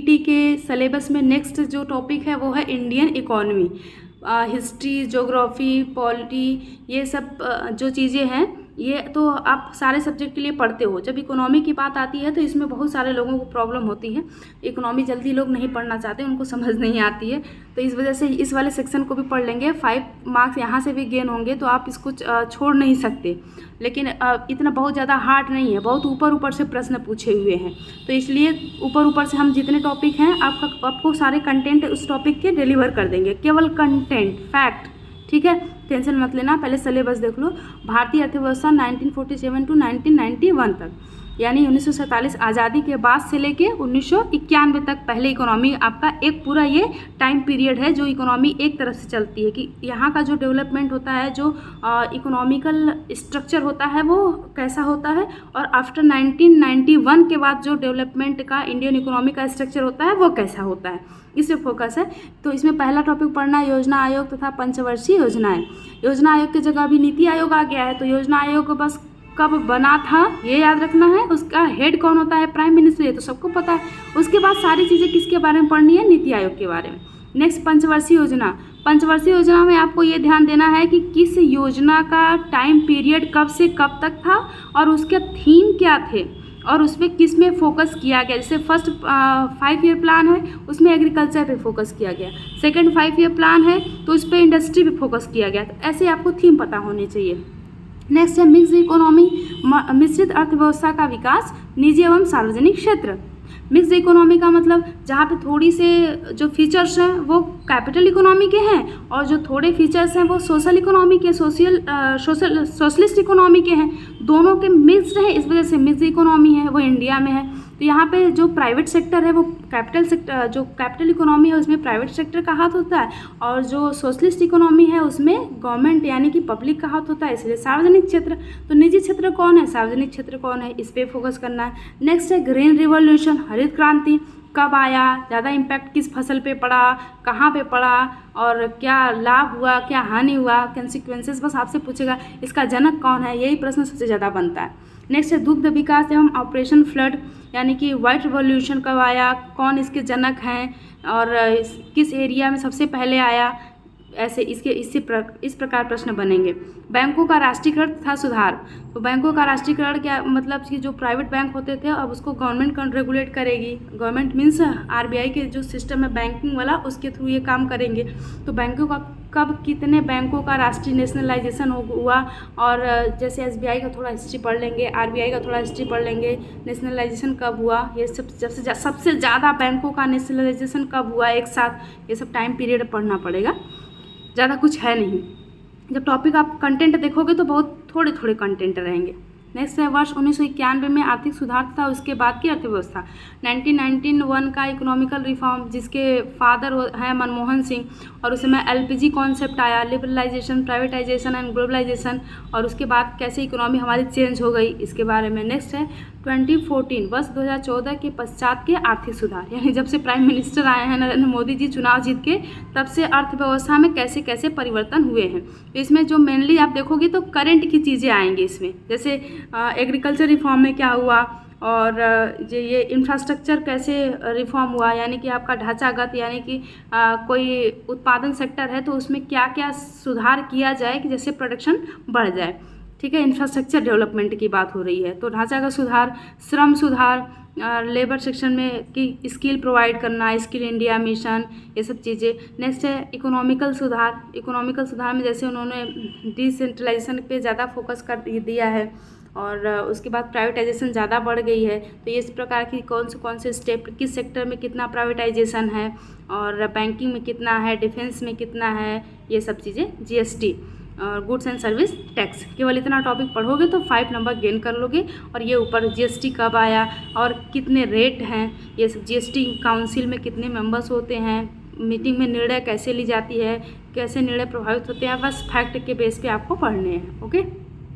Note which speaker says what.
Speaker 1: PT के syllabus में next जो टॉपिक है वो है Indian economy. History, geography, polity, ये सब जो चीज़ें हैं ये तो आप सारे सब्जेक्ट के लिए पढ़ते हो। जब इकोनॉमी की बात आती है तो इसमें बहुत सारे लोगों को प्रॉब्लम होती है। इकोनॉमी जल्दी लोग नहीं पढ़ना चाहते, उनको समझ नहीं आती है, तो इस वजह से इस वाले सेक्शन को भी पढ़ लेंगे। 5 मार्क्स यहाँ से भी गेन होंगे, तो आप इसको छोड़ नहीं सकते। लेकिन इतना बहुत ज़्यादा हार्ड नहीं है, बहुत ऊपर ऊपर से प्रश्न पूछे हुए हैं, तो इसलिए ऊपर ऊपर से हम जितने टॉपिक हैं आपको सारे कंटेंट उस टॉपिक के डिलीवर कर देंगे, केवल कंटेंट, फैक्ट, ठीक है। टेंशन मत लेना। पहले सिलेबस देख लो। भारतीय अर्थव्यवस्था 1947 टू 1991 तक, यानी 1947 आज़ादी के बाद से लेके 1991 तक पहले इकोनॉमी आपका एक पूरा ये टाइम पीरियड है जो इकोनॉमी एक तरफ से चलती है कि यहाँ का जो डेवलपमेंट होता है, जो इकोनॉमिकल स्ट्रक्चर होता है वो कैसा होता है, और आफ्टर 1991 के बाद जो डेवलपमेंट का इंडियन इकोनॉमी का स्ट्रक्चर होता है वो कैसा होता है, इस पे फोकस है। तो इसमें पहला टॉपिक पढ़ना है योजना आयोग तथा पंचवर्षीय योजनाएं। योजना आयोग की जगह अभी नीति आयोग आ गया है, तो योजना आयोग बस कब बना था ये याद रखना है। उसका हेड कौन होता है, प्राइम मिनिस्टर, ये तो सबको पता है। उसके बाद सारी चीज़ें किसके बारे में पढ़नी है, नीति आयोग के बारे में। नेक्स्ट पंचवर्षीय योजना। पंचवर्षीय योजना में आपको ये ध्यान देना है कि किस योजना का टाइम पीरियड कब से कब तक था और उसके थीम क्या थे और उसमें किस में फोकस किया गया। जैसे फर्स्ट 5 ईयर प्लान है, उसमें एग्रीकल्चर पे फोकस किया गया। सेकंड 5 ईयर प्लान है तो उस पर इंडस्ट्री पे फोकस किया गया। तो ऐसे आपको थीम पता होनी चाहिए। नेक्स्ट है मिक्स्ड इकोनॉमी, मिश्रित अर्थव्यवस्था का विकास, निजी एवं सार्वजनिक क्षेत्र। मिक्स्ड इकोनॉमी का मतलब जहाँ पे थोड़ी से जो फीचर्स हैं वो कैपिटल इकोनॉमी के हैं और जो थोड़े फीचर्स हैं वो सोशल इकोनॉमी के, सोशलिस्ट इकोनॉमी के हैं। दोनों के मिक्स्ड है, इस वजह से मिक्स्ड इकोनॉमी है वो इंडिया में है। तो यहाँ पे जो प्राइवेट सेक्टर है वो कैपिटल सेक्टर, जो कैपिटल इकोनॉमी है उसमें प्राइवेट सेक्टर का हाथ होता है, और जो सोशलिस्ट इकोनॉमी है उसमें गवर्नमेंट यानी कि पब्लिक का हाथ होता है, इसलिए सार्वजनिक क्षेत्र। तो निजी क्षेत्र कौन है, सार्वजनिक क्षेत्र कौन है, इस पर फोकस करना है। नेक्स्ट है ग्रीन रिवॉल्यूशन, हरित क्रांति, कब आया, ज़्यादा इम्पैक्ट किस फसल पे पड़ा, कहाँ पे पड़ा और क्या लाभ हुआ, क्या हानि हुआ, कंसिक्वेंसेस बस आपसे पूछेगा। इसका जनक कौन है, यही प्रश्न सबसे ज़्यादा बनता है। नेक्स्ट है दुग्ध विकास एवं ऑपरेशन फ्लड, यानी कि व्हाइट रिवॉल्यूशन कब आया, कौन इसके जनक हैं और किस एरिया में सबसे पहले आया, ऐसे इस प्रकार प्रश्न बनेंगे। बैंकों का राष्ट्रीयकरण तथा सुधार। तो बैंकों का राष्ट्रीयकरण क्या मतलब कि जो प्राइवेट बैंक होते थे अब उसको गवर्नमेंट रेगुलेट करेगी। गवर्नमेंट मीन्स आरबीआई के जो सिस्टम है बैंकिंग वाला, उसके थ्रू ये काम करेंगे। तो बैंकों का कब कितने बैंकों का राष्ट्रीय नेशनलाइजेशन हुआ, और जैसे एसबीआई का थोड़ा हिस्ट्री पढ़ लेंगे, आरबीआई का थोड़ा हिस्ट्री पढ़ लेंगे, नेशनलाइजेशन कब हुआ, ये सब सबसे ज़्यादा बैंकों का नेशनलाइजेशन कब हुआ एक साथ, ये सब टाइम पीरियड पढ़ना पड़ेगा, ज़्यादा कुछ है नहीं। जब टॉपिक आप कंटेंट देखोगे तो बहुत थोड़े थोड़े कंटेंट रहेंगे। नेक्स्ट है वर्ष 1991 में आर्थिक सुधार तथा उसके बाद की अर्थव्यवस्था। 1991 का इकोनॉमिकल रिफॉर्म, जिसके फादर हैं मनमोहन सिंह, और उस समय एलपीजी कॉन्सेप्ट आया, लिबरलाइजेशन, प्राइवेटाइजेशन एंड ग्लोबलाइजेशन, और उसके बाद कैसे इकोनॉमी हमारी चेंज हो गई, इसके बारे में। नेक्स्ट है 2014 वर्ष 2014 के पश्चात के आर्थिक सुधार, यानी जब से प्राइम मिनिस्टर आए हैं नरेंद्र मोदी जी चुनाव जीत के, तब से अर्थव्यवस्था में कैसे कैसे परिवर्तन हुए हैं। तो इसमें जो मेनली आप देखोगे तो करंट की चीज़ें आएंगी इसमें, जैसे एग्रीकल्चर रिफॉर्म में क्या हुआ, और ये इंफ्रास्ट्रक्चर कैसे रिफॉर्म हुआ, यानी कि आपका ढांचागत, यानी कि कोई उत्पादन सेक्टर है तो उसमें क्या क्या सुधार किया जाए कि जैसे प्रोडक्शन बढ़ जाए, ठीक है। इंफ्रास्ट्रक्चर डेवलपमेंट की बात हो रही है, तो ढांचागत सुधार, श्रम सुधार, लेबर सेक्शन में कि स्किल प्रोवाइड करना, स्किल इंडिया मिशन, ये सब चीज़ें। नेक्स्ट है इकोनॉमिकल सुधार। इकोनॉमिकल सुधार में जैसे उन्होंने डिसेंट्रलाइजेशन पे ज़्यादा फोकस कर दिया है, और उसके बाद प्राइवेटाइजेशन ज़्यादा बढ़ गई है। तो इस प्रकार की कौन से स्टेप, किस सेक्टर में कितना प्राइवेटाइजेशन है, और बैंकिंग में कितना है, डिफेंस में कितना है, ये सब चीज़ें। जीएसटी और गुड्स एंड सर्विस टैक्स, केवल इतना टॉपिक पढ़ोगे तो 5 नंबर गेन कर लोगे। और ये ऊपर जीएसटी कब आया और कितने रेट हैं, ये सब जीएसटी काउंसिल में कितने मेंबर्स होते हैं, मीटिंग में निर्णय कैसे ली जाती है, कैसे निर्णय प्रभावित होते हैं, बस फैक्ट के बेस पे आपको पढ़ने हैं। ओके।